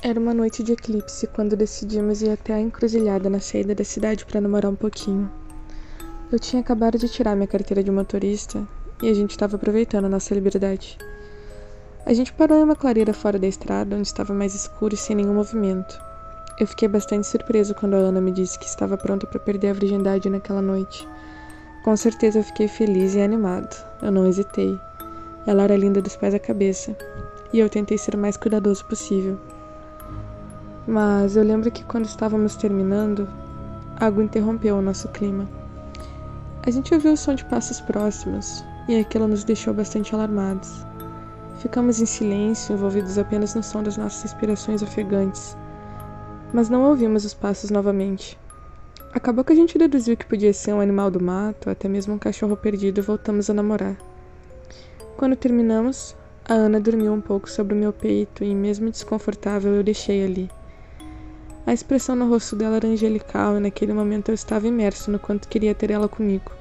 Era uma noite de eclipse quando decidimos ir até a encruzilhada na saída da cidade para namorar um pouquinho. Eu tinha acabado de tirar minha carteira de motorista e a gente estava aproveitando a nossa liberdade. A gente parou em uma clareira fora da estrada, onde estava mais escuro e sem nenhum movimento. Eu fiquei bastante surpreso quando a Ana me disse que estava pronta para perder a virgindade naquela noite. Com certeza eu fiquei feliz e animado. Eu não hesitei. Ela era linda dos pés à cabeça e eu tentei ser o mais cuidadoso possível. Mas eu lembro que quando estávamos terminando, algo interrompeu o nosso clima. A gente ouviu o som de passos próximos e aquilo nos deixou bastante alarmados. Ficamos em silêncio, envolvidos apenas no som das nossas respirações ofegantes, mas não ouvimos os passos novamente. Acabou que a gente deduziu que podia ser um animal do mato, ou até mesmo um cachorro perdido, e voltamos a namorar. Quando terminamos, a Ana dormiu um pouco sobre o meu peito e, mesmo desconfortável, eu deixei ali. A expressão no rosto dela era angelical e naquele momento eu estava imerso no quanto queria ter ela comigo.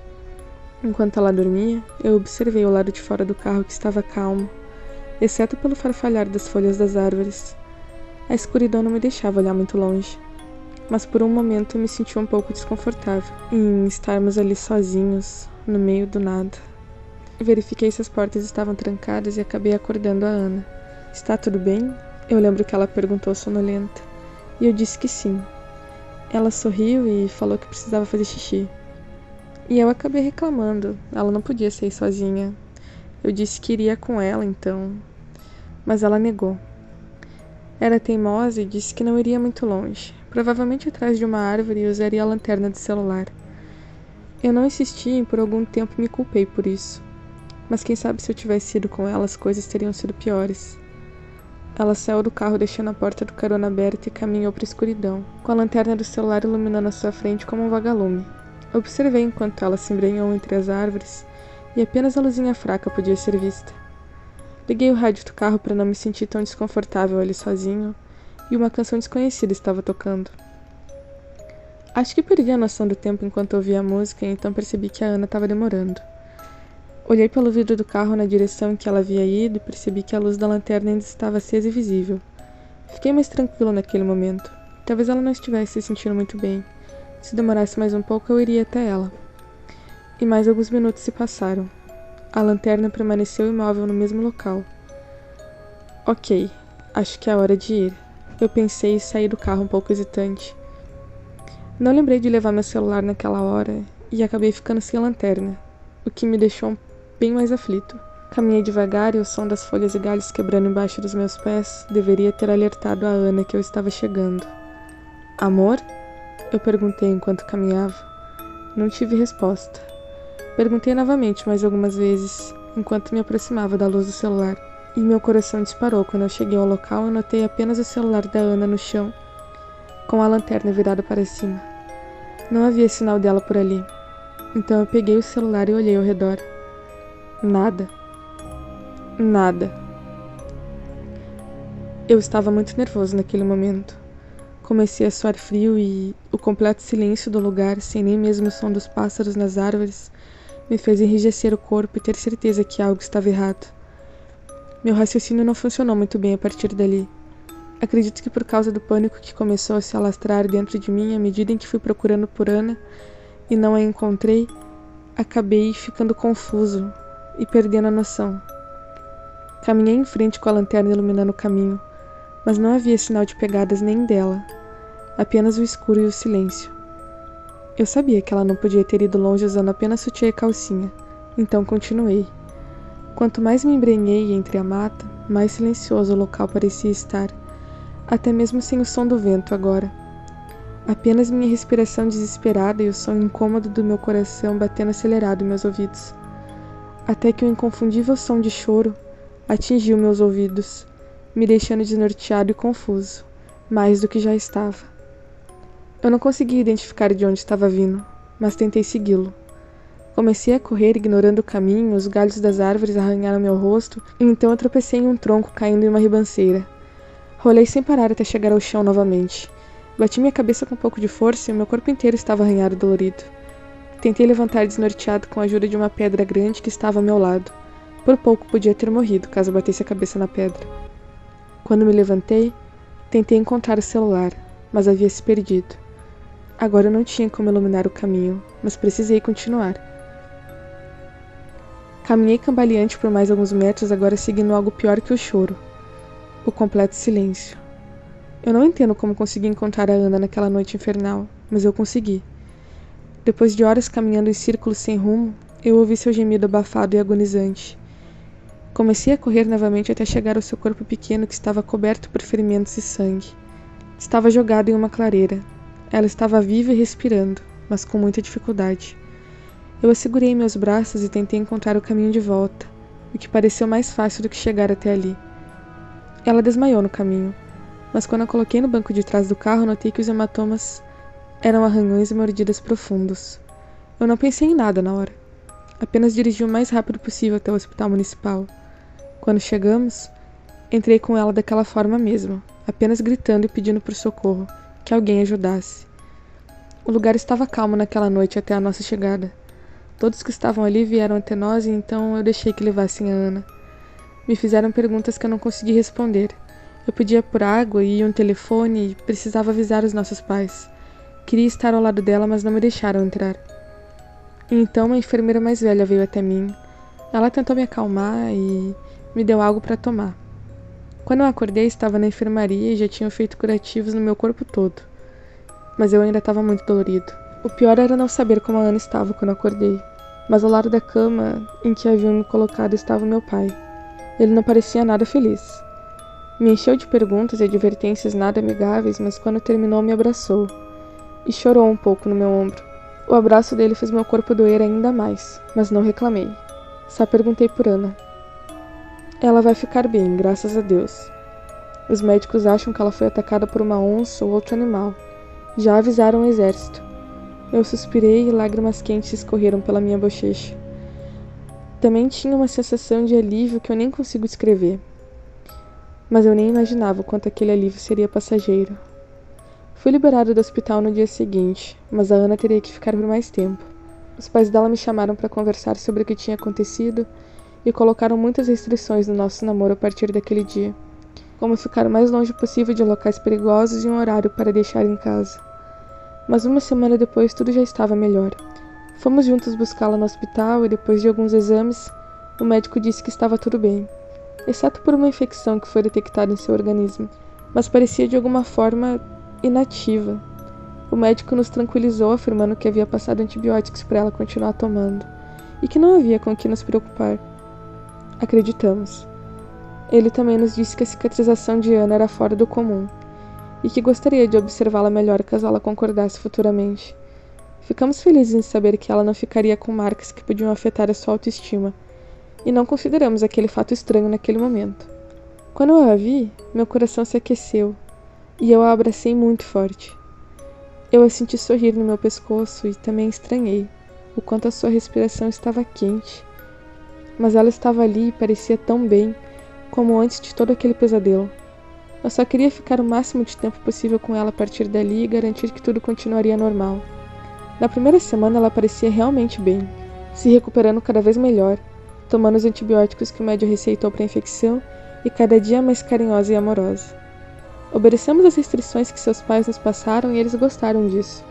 Enquanto ela dormia, eu observei o lado de fora do carro que estava calmo, exceto pelo farfalhar das folhas das árvores. A escuridão não me deixava olhar muito longe, mas por um momento eu me senti um pouco desconfortável em estarmos ali sozinhos, no meio do nada. Verifiquei se as portas estavam trancadas e acabei acordando a Ana. "Está tudo bem?" Eu lembro que ela perguntou sonolenta. E eu disse que sim. Ela sorriu e falou que precisava fazer xixi. E eu acabei reclamando. Ela não podia sair sozinha. Eu disse que iria com ela, então. Mas ela negou. Era teimosa e disse que não iria muito longe. Provavelmente atrás de uma árvore e usaria a lanterna do celular. Eu não insisti e por algum tempo me culpei por isso. Mas quem sabe se eu tivesse ido com ela, as coisas teriam sido piores. Ela saiu do carro deixando a porta do carona aberta e caminhou para a escuridão, com a lanterna do celular iluminando a sua frente como um vagalume. Observei enquanto ela se embrenhou entre as árvores e apenas a luzinha fraca podia ser vista. Liguei o rádio do carro para não me sentir tão desconfortável ali sozinho e uma canção desconhecida estava tocando. Acho que perdi a noção do tempo enquanto ouvia a música e então percebi que a Ana estava demorando. Olhei pelo vidro do carro na direção em que ela havia ido e percebi que a luz da lanterna ainda estava acesa e visível. Fiquei mais tranquilo naquele momento. Talvez ela não estivesse se sentindo muito bem. Se demorasse mais um pouco, eu iria até ela. E mais alguns minutos se passaram. A lanterna permaneceu imóvel no mesmo local. Ok, acho que é hora de ir. Eu pensei e saí do carro um pouco hesitante. Não lembrei de levar meu celular naquela hora e acabei ficando sem a lanterna, o que me deixou bem mais aflito. Caminhei devagar e o som das folhas e galhos quebrando embaixo dos meus pés deveria ter alertado a Ana que eu estava chegando. "Amor?" Eu perguntei enquanto caminhava. Não tive resposta. Perguntei novamente mais algumas vezes, enquanto me aproximava da luz do celular, e meu coração disparou quando eu cheguei ao local e notei apenas o celular da Ana no chão, com a lanterna virada para cima. Não havia sinal dela por ali. Então eu peguei o celular e olhei ao redor. Nada. Nada. Eu estava muito nervoso naquele momento. Comecei a suar frio e o completo silêncio do lugar, sem nem mesmo o som dos pássaros nas árvores, me fez enrijecer o corpo e ter certeza que algo estava errado. Meu raciocínio não funcionou muito bem a partir dali. Acredito que por causa do pânico que começou a se alastrar dentro de mim à medida em que fui procurando por Ana e não a encontrei, acabei ficando confuso e perdendo a noção. Caminhei em frente com a lanterna iluminando o caminho, mas não havia sinal de pegadas nem dela, apenas o escuro e o silêncio. Eu sabia que ela não podia ter ido longe usando apenas sutiã e calcinha, então continuei. Quanto mais me embrenhei entre a mata, mais silencioso o local parecia estar, até mesmo sem o som do vento agora. Apenas minha respiração desesperada e o som incômodo do meu coração batendo acelerado em meus ouvidos. Até que um inconfundível som de choro atingiu meus ouvidos, me deixando desnorteado e confuso, mais do que já estava. Eu não conseguia identificar de onde estava vindo, mas tentei segui-lo. Comecei a correr ignorando o caminho, os galhos das árvores arranharam meu rosto, e então eu tropecei em um tronco caindo em uma ribanceira. Rolei sem parar até chegar ao chão novamente. Bati minha cabeça com um pouco de força e meu corpo inteiro estava arranhado e dolorido. Tentei levantar desnorteado com a ajuda de uma pedra grande que estava ao meu lado. Por pouco podia ter morrido caso batesse a cabeça na pedra. Quando me levantei, Tentei encontrar o celular, mas havia se perdido. Agora eu não tinha como iluminar o caminho, mas precisei continuar. Caminhei cambaleante por mais alguns metros, agora seguindo algo pior que o choro. O completo silêncio. Eu não entendo como consegui encontrar a Ana naquela noite infernal, mas eu consegui. Depois de horas caminhando em círculos sem rumo, eu ouvi seu gemido abafado e agonizante. Comecei a correr novamente até chegar ao seu corpo pequeno que estava coberto por ferimentos e sangue. Estava jogado em uma clareira. Ela estava viva e respirando, mas com muita dificuldade. Eu a segurei em meus braços e tentei encontrar o caminho de volta, o que pareceu mais fácil do que chegar até ali. Ela desmaiou no caminho, mas quando a coloquei no banco de trás do carro, notei que os hematomas eram arranhões e mordidas profundos. Eu não pensei em nada na hora. Apenas dirigi o mais rápido possível até o hospital municipal. Quando chegamos, entrei com ela daquela forma mesmo, apenas gritando e pedindo por socorro, que alguém ajudasse. O lugar estava calmo naquela noite até a nossa chegada. Todos que estavam ali vieram até nós e então eu deixei que levassem a Ana. Me fizeram perguntas que eu não consegui responder. Eu pedia por água e um telefone e precisava avisar os nossos pais. Queria estar ao lado dela, mas não me deixaram entrar. E então uma enfermeira mais velha veio até mim. Ela tentou me acalmar e me deu algo para tomar. Quando eu acordei, estava na enfermaria e já tinham feito curativos no meu corpo todo. Mas eu ainda estava muito dolorido. O pior era não saber como a Ana estava quando eu acordei. Mas ao lado da cama em que haviam me colocado estava o meu pai. Ele não parecia nada feliz. Me encheu de perguntas e advertências nada amigáveis, mas quando terminou me abraçou e chorou um pouco no meu ombro. O abraço dele fez meu corpo doer ainda mais, mas não reclamei. Só perguntei por Ana. Ela vai ficar bem, graças a Deus. Os médicos acham que ela foi atacada por uma onça ou outro animal. Já avisaram o exército. Eu suspirei e lágrimas quentes escorreram pela minha bochecha. Também tinha uma sensação de alívio que eu nem consigo descrever. Mas eu nem imaginava o quanto aquele alívio seria passageiro. Fui liberado do hospital no dia seguinte, mas a Ana teria que ficar por mais tempo. Os pais dela me chamaram para conversar sobre o que tinha acontecido e colocaram muitas restrições no nosso namoro a partir daquele dia, como ficar o mais longe possível de locais perigosos e um horário para deixar em casa. Mas uma semana depois tudo já estava melhor. Fomos juntos buscá-la no hospital e depois de alguns exames, o médico disse que estava tudo bem, exceto por uma infecção que foi detectada em seu organismo, mas parecia de alguma forma inativa. O médico nos tranquilizou, afirmando que havia passado antibióticos para ela continuar tomando e que não havia com o que nos preocupar. Acreditamos. Ele também nos disse que a cicatrização de Ana era fora do comum e que gostaria de observá-la melhor caso ela concordasse futuramente. Ficamos felizes em saber que ela não ficaria com marcas que podiam afetar a sua autoestima e não consideramos aquele fato estranho naquele momento. Quando eu a vi, meu coração se aqueceu e eu a abracei muito forte. Eu a senti sorrir no meu pescoço e também estranhei o quanto a sua respiração estava quente. Mas ela estava ali e parecia tão bem como antes de todo aquele pesadelo. Eu só queria ficar o máximo de tempo possível com ela a partir dali e garantir que tudo continuaria normal. Na primeira semana ela parecia realmente bem, se recuperando cada vez melhor, tomando os antibióticos que o médico receitou para a infecção e cada dia mais carinhosa e amorosa. Obedecemos às restrições que seus pais nos passaram e eles gostaram disso,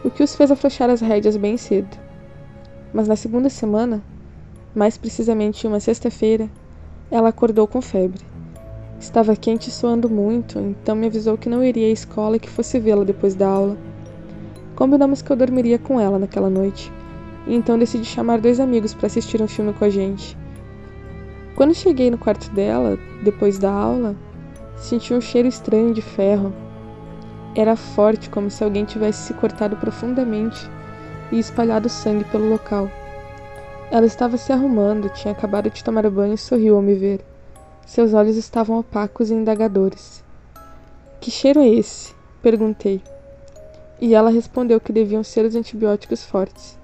o que os fez afrouxar as rédeas bem cedo. Mas na segunda semana, mais precisamente em uma sexta-feira, ela acordou com febre. Estava quente e suando muito, então me avisou que não iria à escola e que fosse vê-la depois da aula. Combinamos que eu dormiria com ela naquela noite, e então decidi chamar 2 amigos para assistir um filme com a gente. Quando cheguei no quarto dela, depois da aula, senti um cheiro estranho de ferro. Era forte, como se alguém tivesse se cortado profundamente e espalhado sangue pelo local. Ela estava se arrumando, tinha acabado de tomar banho e sorriu ao me ver. Seus olhos estavam opacos e indagadores. — Que cheiro é esse? Perguntei. E ela respondeu que deviam ser os antibióticos fortes,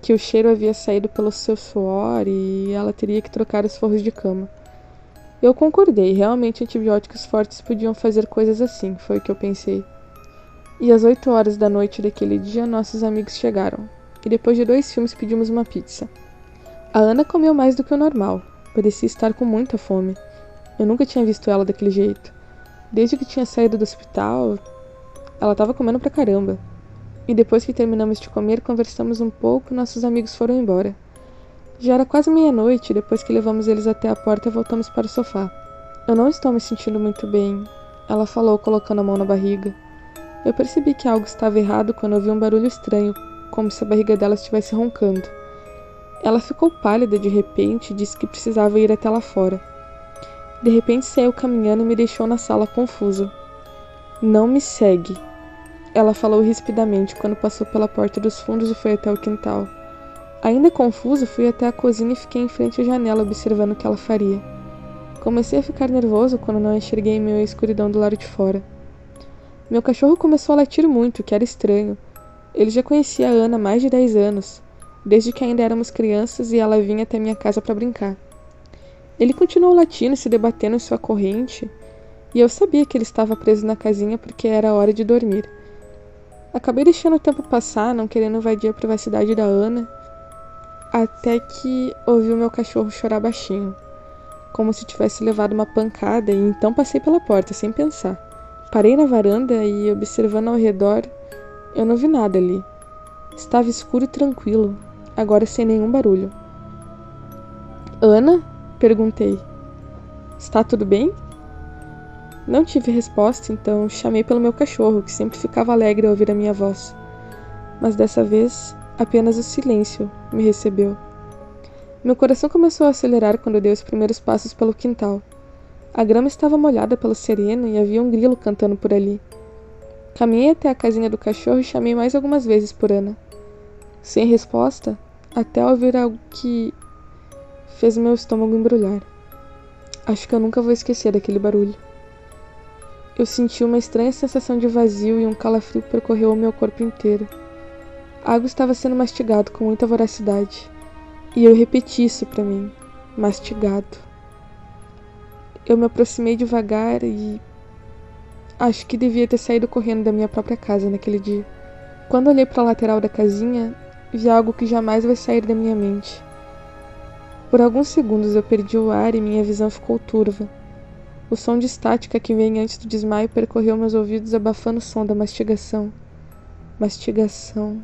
que o cheiro havia saído pelo seu suor e ela teria que trocar os forros de cama. Eu concordei, realmente antibióticos fortes podiam fazer coisas assim, foi o que eu pensei. E às 8 horas da noite daquele dia, nossos amigos chegaram, e depois de 2 filmes pedimos uma pizza. A Ana comeu mais do que o normal, parecia estar com muita fome. Eu nunca tinha visto ela daquele jeito. Desde que tinha saído do hospital, ela estava comendo pra caramba. E depois que terminamos de comer, conversamos um pouco e nossos amigos foram embora. Já era quase meia-noite, depois que levamos eles até a porta, voltamos para o sofá. Eu não estou me sentindo muito bem, ela falou, colocando a mão na barriga. Eu percebi que algo estava errado quando ouvi um barulho estranho, como se a barriga dela estivesse roncando. Ela ficou pálida de repente e disse que precisava ir até lá fora. De repente saiu caminhando e me deixou na sala confusa. Não me segue, ela falou rispidamente quando passou pela porta dos fundos e foi até o quintal. Ainda confusa, fui até a cozinha e fiquei em frente à janela observando o que ela faria. Comecei a ficar nervoso quando não enxerguei meio a escuridão do lado de fora. Meu cachorro começou a latir muito, o que era estranho. Ele já conhecia a Ana há mais de 10 anos, desde que ainda éramos crianças e ela vinha até minha casa para brincar. Ele continuou latindo e se debatendo em sua corrente, e eu sabia que ele estava preso na casinha porque era hora de dormir. Acabei deixando o tempo passar, não querendo invadir a privacidade da Ana, até que ouvi o meu cachorro chorar baixinho, como se tivesse levado uma pancada, e então passei pela porta, sem pensar. Parei na varanda e, observando ao redor, eu não vi nada ali. Estava escuro e tranquilo, agora sem nenhum barulho. Ana? Perguntei. Está tudo bem? Não tive resposta, então chamei pelo meu cachorro, que sempre ficava alegre ao ouvir a minha voz. Mas dessa vez, apenas o silêncio me recebeu. Meu coração começou a acelerar quando eu dei os primeiros passos pelo quintal. A grama estava molhada pelo sereno e havia um grilo cantando por ali. Caminhei até a casinha do cachorro e chamei mais algumas vezes por Ana. Sem resposta, até ouvir algo que fez meu estômago embrulhar. Acho que eu nunca vou esquecer daquele barulho. Eu senti uma estranha sensação de vazio e um calafrio percorreu o meu corpo inteiro. Algo estava sendo mastigado com muita voracidade. E eu repeti isso para mim, mastigado. Eu me aproximei devagar e acho que devia ter saído correndo da minha própria casa naquele dia. Quando olhei para a lateral da casinha, vi algo que jamais vai sair da minha mente. Por alguns segundos eu perdi o ar e minha visão ficou turva. O som de estática que vem antes do desmaio percorreu meus ouvidos, abafando o som da mastigação. Mastigação.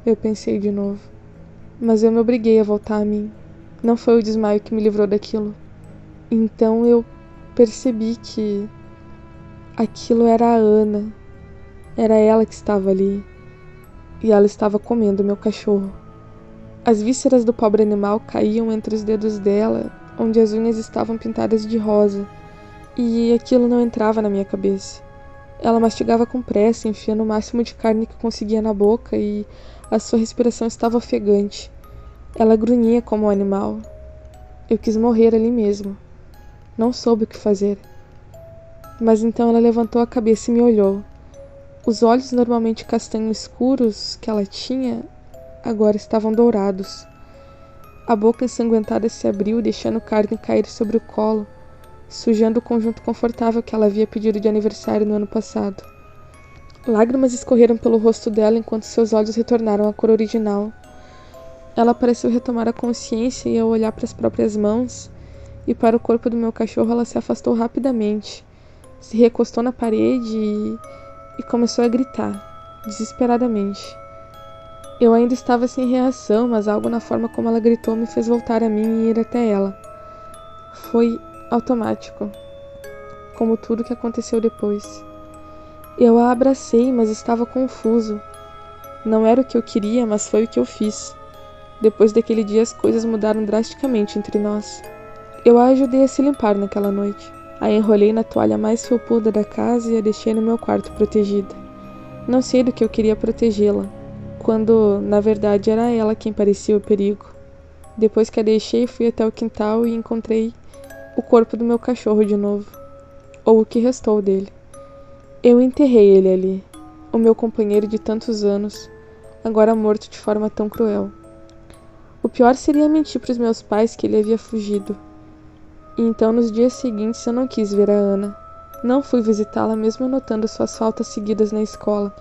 Eu pensei de novo. Mas eu me obriguei a voltar a mim. Não foi o desmaio que me livrou daquilo. Então eu percebi que aquilo era a Ana. Era ela que estava ali. E ela estava comendo meu cachorro. As vísceras do pobre animal caíam entre os dedos dela, onde as unhas estavam pintadas de rosa. E aquilo não entrava na minha cabeça. Ela mastigava com pressa, enfiando o máximo de carne que conseguia na boca, e a sua respiração estava ofegante. Ela grunhia como um animal. Eu quis morrer ali mesmo. Não soube o que fazer. Mas então ela levantou a cabeça e me olhou. Os olhos normalmente castanho escuros que ela tinha, agora estavam dourados. A boca ensanguentada se abriu, deixando carne cair sobre o colo, sujando o conjunto confortável que ela havia pedido de aniversário no ano passado. Lágrimas escorreram pelo rosto dela enquanto seus olhos retornaram à cor original. Ela pareceu retomar a consciência e, ao olhar para as próprias mãos e para o corpo do meu cachorro, ela se afastou rapidamente, se recostou na parede e começou a gritar, desesperadamente. Eu ainda estava sem reação, mas algo na forma como ela gritou me fez voltar a mim e ir até ela. Foi automático, como tudo que aconteceu depois. Eu a abracei, mas estava confuso. Não era o que eu queria, mas foi o que eu fiz. Depois daquele dia, as coisas mudaram drasticamente entre nós. Eu a ajudei a se limpar naquela noite. A enrolei na toalha mais felpuda da casa e a deixei no meu quarto protegida. Não sei do que eu queria protegê-la, quando, na verdade, era ela quem parecia o perigo. Depois que a deixei, fui até o quintal e encontrei o corpo do meu cachorro de novo, ou o que restou dele. Eu enterrei ele ali, o meu companheiro de tantos anos, agora morto de forma tão cruel. O pior seria mentir para os meus pais que ele havia fugido. E então, nos dias seguintes, eu não quis ver a Ana. Não fui visitá-la mesmo notando suas faltas seguidas na escola.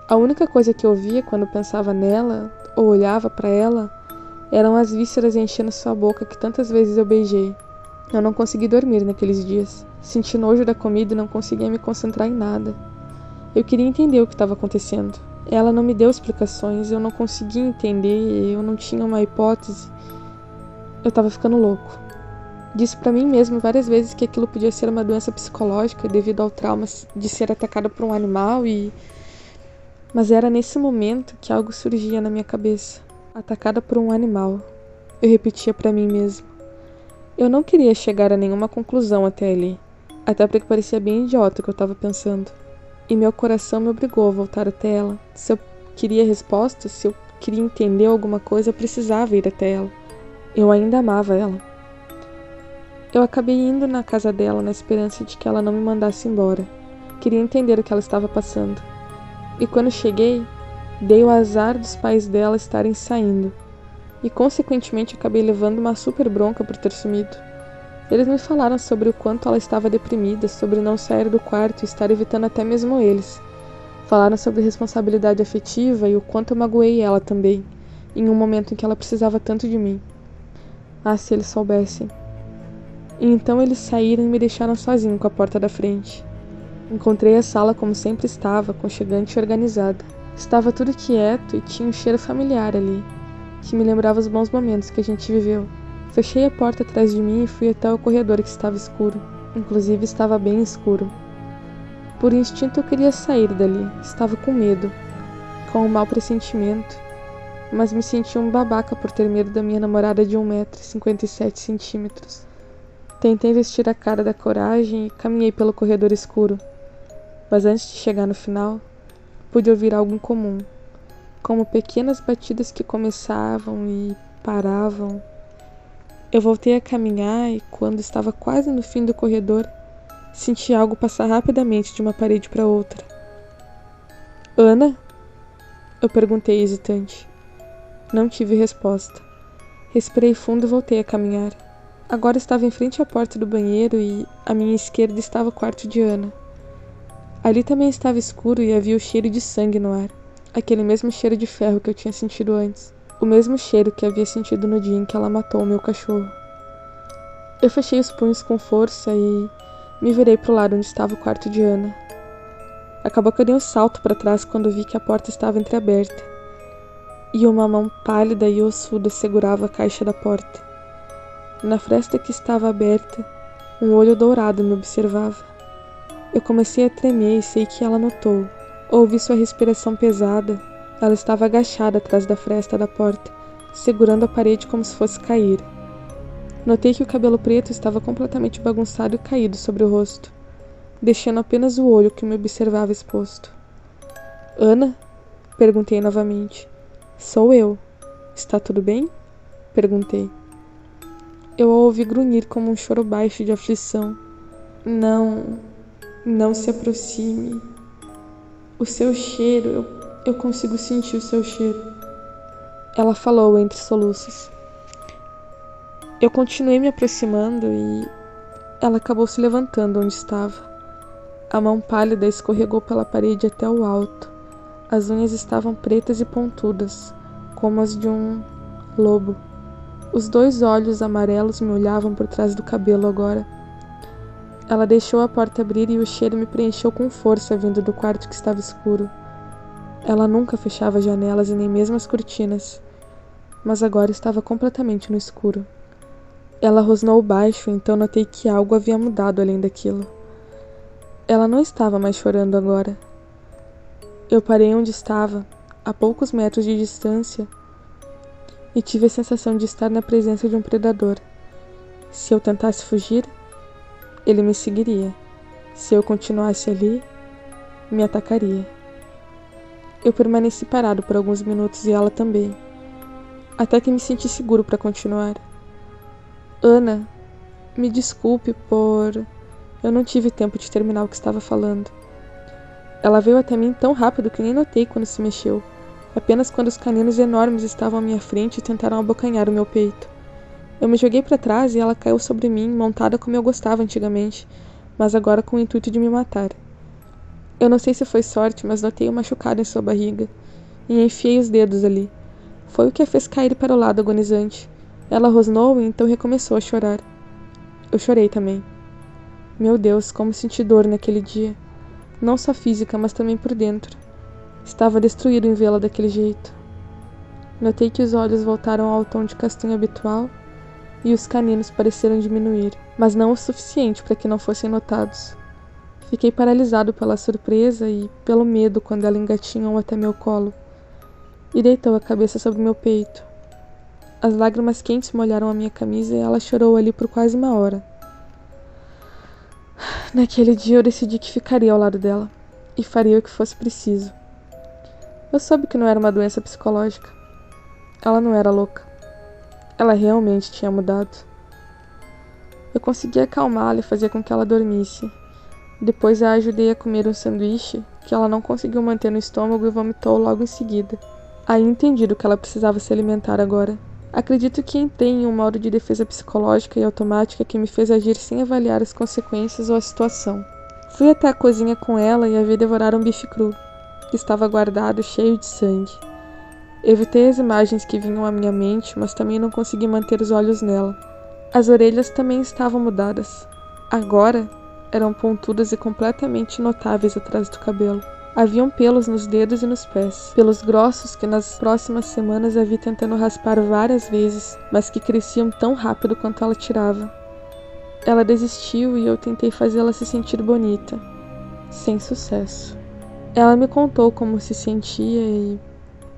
A única coisa que eu via quando pensava nela, ou olhava para ela, eram as vísceras enchendo sua boca que tantas vezes eu beijei. Eu não consegui dormir naqueles dias. Senti nojo da comida e não conseguia me concentrar em nada. Eu queria entender o que estava acontecendo. Ela não me deu explicações, eu não conseguia entender, eu não tinha uma hipótese. Eu estava ficando louco. Disse para mim mesmo várias vezes que aquilo podia ser uma doença psicológica devido ao trauma de ser atacada por um animal Mas era nesse momento que algo surgia na minha cabeça. Atacada por um animal. Eu repetia para mim mesmo. Eu não queria chegar a nenhuma conclusão até ali. Até porque parecia bem idiota o que eu estava pensando. E meu coração me obrigou a voltar até ela. Se eu queria respostas, se eu queria entender alguma coisa, eu precisava ir até ela. Eu ainda amava ela. Eu acabei indo na casa dela na esperança de que ela não me mandasse embora. Queria entender o que ela estava passando. E quando cheguei, dei o azar dos pais dela estarem saindo. E consequentemente acabei levando uma super bronca por ter sumido. Eles me falaram sobre o quanto ela estava deprimida, sobre não sair do quarto e estar evitando até mesmo eles. Falaram sobre responsabilidade afetiva e o quanto eu magoei ela também, em um momento em que ela precisava tanto de mim. Ah, se eles soubessem. E então eles saíram e me deixaram sozinho com a porta da frente. Encontrei a sala como sempre estava, aconchegante e organizada. Estava tudo quieto e tinha um cheiro familiar ali, que me lembrava os bons momentos que a gente viveu. Fechei a porta atrás de mim e fui até o corredor que estava escuro. Inclusive estava bem escuro. Por instinto eu queria sair dali. Estava com medo, com um mau pressentimento, mas me senti um babaca por ter medo da minha namorada de 1,57 m. Tentei vestir a cara da coragem e caminhei pelo corredor escuro. Mas antes de chegar no final, pude ouvir algo incomum, como pequenas batidas que começavam e paravam. Eu voltei a caminhar e, quando estava quase no fim do corredor, senti algo passar rapidamente de uma parede para outra. Ana? Eu perguntei hesitante. Não tive resposta. Respirei fundo e voltei a caminhar. Agora estava em frente à porta do banheiro e, à minha esquerda, estava o quarto de Ana. Ali também estava escuro e havia o cheiro de sangue no ar. Aquele mesmo cheiro de ferro que eu tinha sentido antes. O mesmo cheiro que havia sentido no dia em que ela matou o meu cachorro. Eu fechei os punhos com força e me virei para o lado onde estava o quarto de Ana. Acabou que eu dei um salto para trás quando vi que a porta estava entreaberta. E uma mão pálida e ossuda segurava a caixa da porta. Na fresta que estava aberta, um olho dourado me observava. Eu comecei a tremer e sei que ela notou. Ouvi sua respiração pesada. Ela estava agachada atrás da fresta da porta, segurando a parede como se fosse cair. Notei que o cabelo preto estava completamente bagunçado e caído sobre o rosto, deixando apenas o olho que me observava exposto. Ana? Perguntei novamente. Sou eu. Está tudo bem? Perguntei. Eu a ouvi grunhir como um choro baixo de aflição. Não se aproxime. O seu cheiro, eu consigo sentir o seu cheiro. Ela falou entre soluços. Eu continuei me aproximando e ela acabou se levantando onde estava. A mão pálida escorregou pela parede até o alto. As unhas estavam pretas e pontudas, como as de um lobo. Os 2 olhos amarelos me olhavam por trás do cabelo agora. Ela deixou a porta abrir e o cheiro me preencheu com força vindo do quarto que estava escuro. Ela nunca fechava as janelas e nem mesmo as cortinas, mas agora estava completamente no escuro. Ela rosnou baixo, então notei que algo havia mudado além daquilo. Ela não estava mais chorando agora. Eu parei onde estava, a poucos metros de distância, e tive a sensação de estar na presença de um predador. Se eu tentasse fugir, ele me seguiria. Se eu continuasse ali, me atacaria. Eu permaneci parado por alguns minutos e ela também, até que me senti seguro para continuar. Ana, me desculpe por... Eu não tive tempo de terminar o que estava falando. Ela veio até mim tão rápido que nem notei quando se mexeu, apenas quando os caninos enormes estavam à minha frente e tentaram abocanhar o meu peito. Eu me joguei para trás e ela caiu sobre mim, montada como eu gostava antigamente, mas agora com o intuito de me matar. Eu não sei se foi sorte, mas notei um machucado em sua barriga, e enfiei os dedos ali. Foi o que a fez cair para o lado agonizante. Ela rosnou e então recomeçou a chorar. Eu chorei também. Meu Deus, como senti dor naquele dia. Não só física, mas também por dentro. Estava destruído em vê-la daquele jeito. Notei que os olhos voltaram ao tom de castanho habitual e os caninos pareceram diminuir, mas não o suficiente para que não fossem notados. Fiquei paralisado pela surpresa e pelo medo quando ela engatinhou até meu colo e deitou a cabeça sobre meu peito. As lágrimas quentes molharam a minha camisa e ela chorou ali por quase uma hora. Naquele dia eu decidi que ficaria ao lado dela e faria o que fosse preciso. Eu soube que não era uma doença psicológica. Ela não era louca. Ela realmente tinha mudado. Eu consegui acalmá-la e fazer com que ela dormisse. Depois a ajudei a comer um sanduíche que ela não conseguiu manter no estômago e vomitou logo em seguida. Aí entendi do que ela precisava se alimentar agora. Acredito que entrei em um modo de defesa psicológica e automática que me fez agir sem avaliar as consequências ou a situação. Fui até a cozinha com ela e a vi devorar um bife cru, que estava guardado cheio de sangue. Evitei as imagens que vinham à minha mente, mas também não consegui manter os olhos nela. As orelhas também estavam mudadas. Agora eram pontudas e completamente notáveis atrás do cabelo. Haviam pelos nos dedos e nos pés, pelos grossos que nas próximas semanas a vi tentando raspar várias vezes, mas que cresciam tão rápido quanto ela tirava. Ela desistiu e eu tentei fazê-la se sentir bonita, sem sucesso. Ela me contou como se sentia e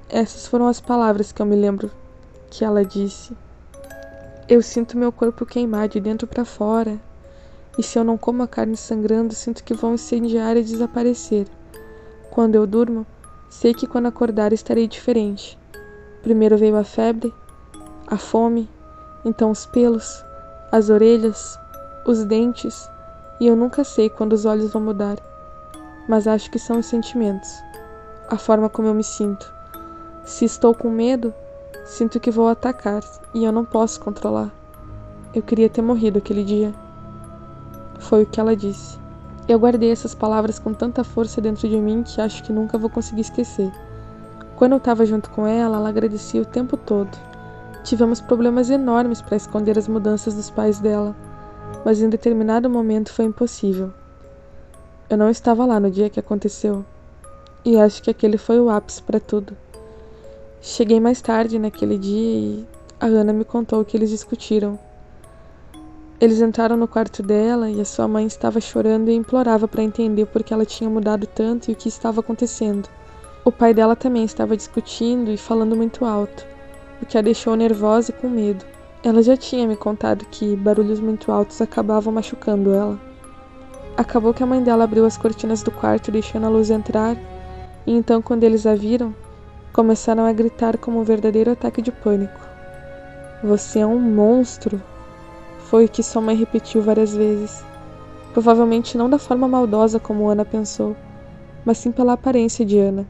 essas foram as palavras que eu me lembro que ela disse. Eu sinto meu corpo queimar de dentro para fora, e se eu não como a carne sangrando, sinto que vão incendiar e desaparecer. Quando eu durmo, sei que quando acordar estarei diferente. Primeiro veio a febre, a fome, então os pelos, as orelhas, os dentes, e eu nunca sei quando os olhos vão mudar. Mas acho que são os sentimentos, a forma como eu me sinto. Se estou com medo, sinto que vou atacar e eu não posso controlar. Eu queria ter morrido aquele dia. Foi o que ela disse. Eu guardei essas palavras com tanta força dentro de mim que acho que nunca vou conseguir esquecer. Quando eu estava junto com ela agradecia o tempo todo. Tivemos problemas enormes para esconder as mudanças dos pais dela, mas em determinado momento foi impossível. Eu não estava lá no dia que aconteceu, e acho que aquele foi o ápice para tudo. Cheguei mais tarde naquele dia e a Ana me contou que eles discutiram. Eles entraram no quarto dela e a sua mãe estava chorando e implorava para entender por que ela tinha mudado tanto e o que estava acontecendo. O pai dela também estava discutindo e falando muito alto, o que a deixou nervosa e com medo. Ela já tinha me contado que barulhos muito altos acabavam machucando ela. Acabou que a mãe dela abriu as cortinas do quarto deixando a luz entrar, e então quando eles a viram, começaram a gritar como um verdadeiro ataque de pânico. "Você é um monstro!" Foi o que sua mãe repetiu várias vezes. Provavelmente não da forma maldosa como Ana pensou, mas sim pela aparência de Ana.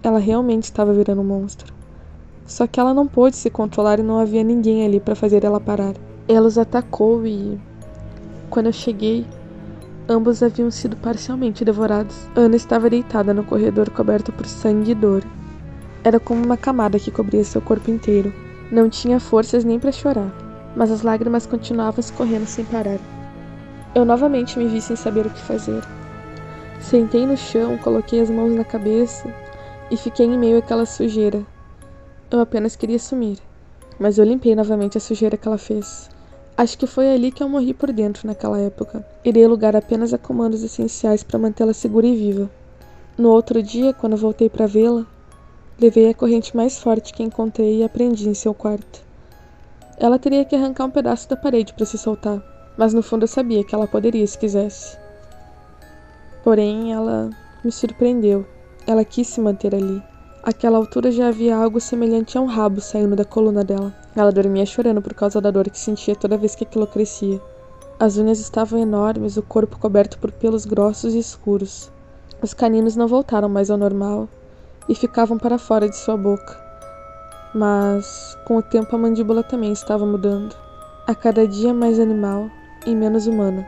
Ela realmente estava virando um monstro. Só que ela não pôde se controlar e não havia ninguém ali para fazer ela parar. Ela os atacou e, quando eu cheguei, ambos haviam sido parcialmente devorados. Ana estava deitada no corredor coberta por sangue e dor. Era como uma camada que cobria seu corpo inteiro. Não tinha forças nem para chorar, mas as lágrimas continuavam escorrendo sem parar. Eu novamente me vi sem saber o que fazer. Sentei no chão, coloquei as mãos na cabeça e fiquei em meio àquela sujeira. Eu apenas queria sumir, mas eu limpei novamente a sujeira que ela fez. Acho que foi ali que eu morri por dentro naquela época. Irei lugar apenas a comandos essenciais para mantê-la segura e viva. No outro dia, quando voltei para vê-la, levei a corrente mais forte que encontrei e a prendi em seu quarto. Ela teria que arrancar um pedaço da parede para se soltar, mas no fundo eu sabia que ela poderia se quisesse. Porém, ela me surpreendeu. Ela quis se manter ali. Àquela altura já havia algo semelhante a um rabo saindo da coluna dela. Ela dormia chorando por causa da dor que sentia toda vez que aquilo crescia. As unhas estavam enormes, o corpo coberto por pelos grossos e escuros. Os caninos não voltaram mais ao normal e ficavam para fora de sua boca. Mas, com o tempo, a mandíbula também estava mudando. A cada dia mais animal e menos humana.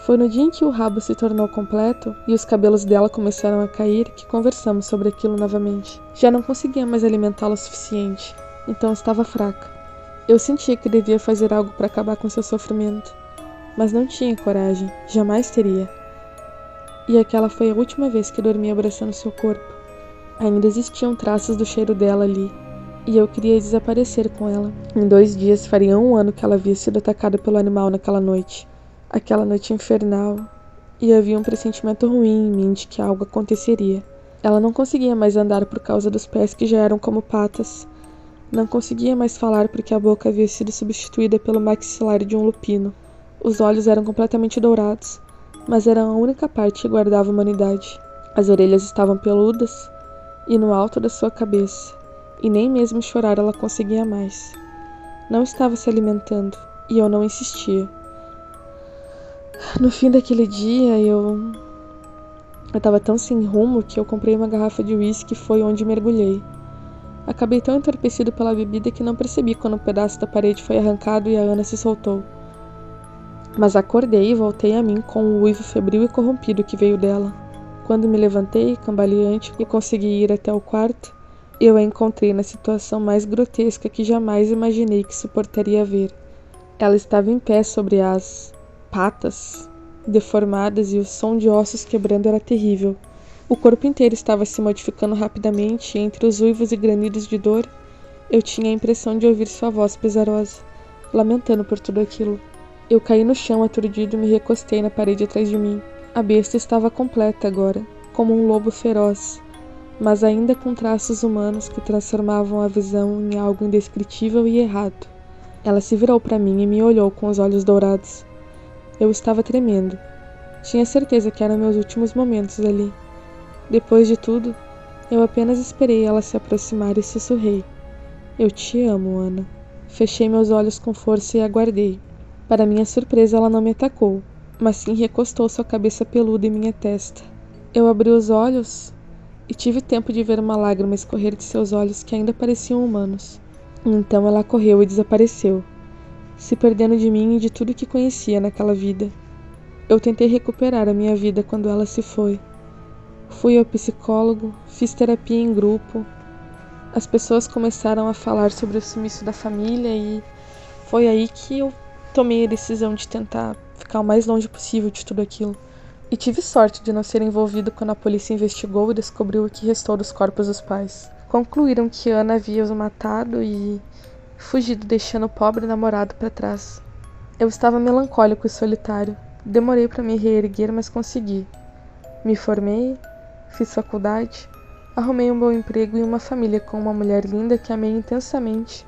Foi no dia em que o rabo se tornou completo e os cabelos dela começaram a cair que conversamos sobre aquilo novamente. Já não conseguia mais alimentá-la o suficiente, então estava fraca. Eu sentia que devia fazer algo para acabar com seu sofrimento. mas não tinha coragem, jamais teria. E aquela foi a última vez que dormi abraçando seu corpo. Ainda existiam traços do cheiro dela ali, e eu queria desaparecer com ela. Em 2 dias faria 1 ano que ela havia sido atacada pelo animal naquela noite. Aquela noite infernal, e havia um pressentimento ruim em mim de que algo aconteceria. Ela não conseguia mais andar por causa dos pés que já eram como patas. Não conseguia mais falar porque a boca havia sido substituída pelo maxilar de um lupino. Os olhos eram completamente dourados, mas eram a única parte que guardava a humanidade. As orelhas estavam peludas e no alto da sua cabeça, e nem mesmo chorar ela conseguia mais. Não estava se alimentando, e eu não insistia. No fim daquele dia, eu estava tão sem rumo que eu comprei uma garrafa de uísque e foi onde mergulhei. Acabei tão entorpecido pela bebida que não percebi quando um pedaço da parede foi arrancado e a Ana se soltou. Mas acordei e voltei a mim com o uivo febril e corrompido que veio dela. Quando me levantei, cambaleante, e consegui ir até o quarto, eu a encontrei na situação mais grotesca que jamais imaginei que suportaria ver. Ela estava em pé sobre as patas deformadas e o som de ossos quebrando era terrível. O corpo inteiro estava se modificando rapidamente e entre os uivos e granidos de dor, eu tinha a impressão de ouvir sua voz pesarosa, lamentando por tudo aquilo. Eu caí no chão aturdido e me recostei na parede atrás de mim. A besta estava completa agora, como um lobo feroz, mas ainda com traços humanos que transformavam a visão em algo indescritível e errado. Ela se virou para mim e me olhou com os olhos dourados. Eu estava tremendo. Tinha certeza que eram meus últimos momentos ali. Depois de tudo, eu apenas esperei ela se aproximar e sussurrei. Eu te amo, Ana. Fechei meus olhos com força e aguardei. Para minha surpresa, ela não me atacou, mas sim recostou sua cabeça peluda em minha testa. Eu abri os olhos e tive tempo de ver uma lágrima escorrer de seus olhos que ainda pareciam humanos. Então ela correu e desapareceu, se perdendo de mim e de tudo que conhecia naquela vida. Eu tentei recuperar a minha vida quando ela se foi. Fui ao psicólogo, fiz terapia em grupo. As pessoas começaram a falar sobre o sumiço da família e foi aí que eu tomei a decisão de tentar ficar o mais longe possível de tudo aquilo. E tive sorte de não ser envolvido quando a polícia investigou e descobriu o que restou dos corpos dos pais. Concluíram que Ana havia os matado e fugido, deixando o pobre namorado para trás. Eu estava melancólico e solitário. Demorei para me reerguer, mas consegui. Me formei, fiz faculdade, arrumei um bom emprego e uma família com uma mulher linda que amei intensamente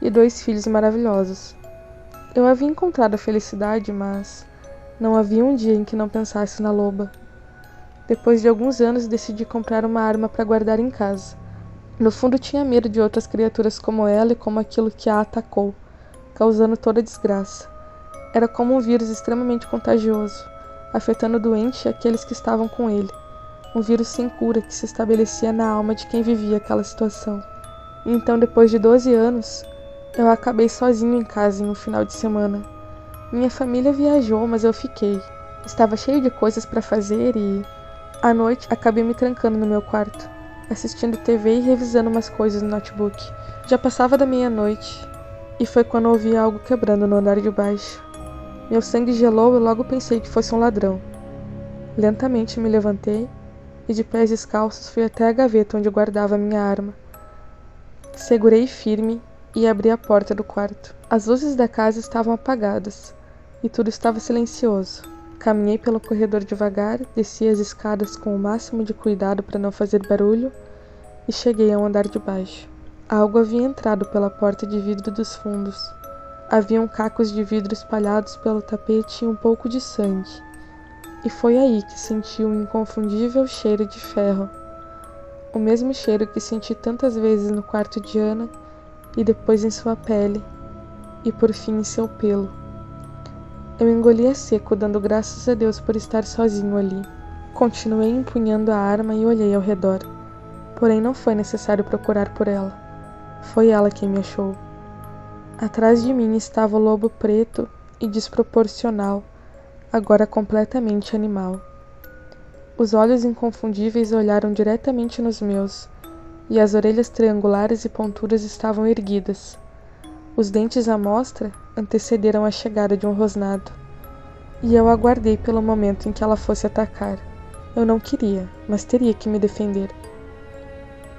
e 2 filhos maravilhosos. Eu havia encontrado a felicidade, mas não havia um dia em que não pensasse na loba. Depois de alguns anos, decidi comprar uma arma para guardar em casa. No fundo, tinha medo de outras criaturas como ela e como aquilo que a atacou, causando toda a desgraça. Era como um vírus extremamente contagioso, afetando o doente e aqueles que estavam com ele. Um vírus sem cura que se estabelecia na alma de quem vivia aquela situação. E então, depois de 12 anos, eu acabei sozinho em casa em um final de semana. Minha família viajou, mas eu fiquei. Estava cheio de coisas para fazer e, à noite, acabei me trancando no meu quarto, assistindo TV e revisando umas coisas no notebook. Já passava da meia-noite e foi quando ouvi algo quebrando no andar de baixo. Meu sangue gelou e logo pensei que fosse um ladrão. Lentamente me levantei e de pés descalços fui até a gaveta onde guardava minha arma. Segurei firme e abri a porta do quarto. As luzes da casa estavam apagadas e tudo estava silencioso. Caminhei pelo corredor devagar, desci as escadas com o máximo de cuidado para não fazer barulho e cheguei ao andar de baixo. Algo havia entrado pela porta de vidro dos fundos. Haviam cacos de vidro espalhados pelo tapete e um pouco de sangue. E foi aí que senti um inconfundível cheiro de ferro. O mesmo cheiro que senti tantas vezes no quarto de Ana e depois em sua pele e por fim em seu pelo. Eu engolia seco, dando graças a Deus por estar sozinho ali. Continuei empunhando a arma e olhei ao redor. Porém não foi necessário procurar por ela. Foi ela quem me achou. Atrás de mim estava o lobo preto e desproporcional, agora completamente animal. Os olhos inconfundíveis olharam diretamente nos meus, e as orelhas triangulares e pontudas estavam erguidas. Os dentes à mostra antecederam a chegada de um rosnado. e eu aguardei pelo momento em que ela fosse atacar. Eu não queria, mas teria que me defender.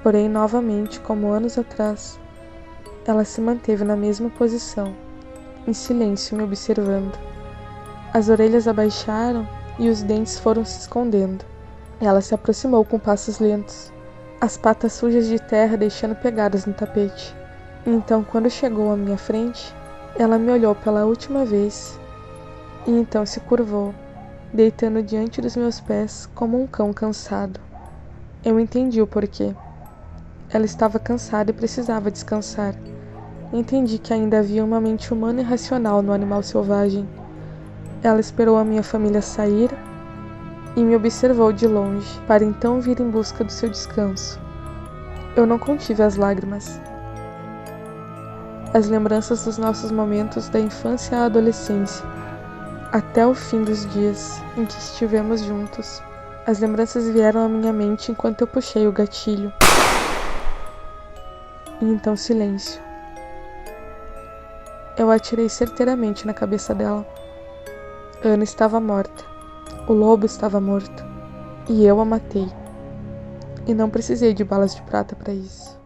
Porém, novamente, como anos atrás, ela se manteve na mesma posição, em silêncio, me observando. As orelhas abaixaram e os dentes foram se escondendo. Ela se aproximou com passos lentos, as patas sujas de terra deixando pegadas no tapete. Então, quando chegou à minha frente, ela me olhou pela última vez e então se curvou, deitando diante dos meus pés como um cão cansado. Eu entendi o porquê. Ela estava cansada e precisava descansar. Entendi que ainda havia uma mente humana e racional no animal selvagem. Ela esperou a minha família sair e me observou de longe, para então vir em busca do seu descanso. Eu não contive as lágrimas. As lembranças dos nossos momentos da infância à adolescência, até o fim dos dias em que estivemos juntos. As lembranças vieram à minha mente enquanto eu puxei o gatilho. E então silêncio. Eu atirei certeiramente na cabeça dela. Ana estava morta. O lobo estava morto. E eu a matei. E não precisei de balas de prata para isso.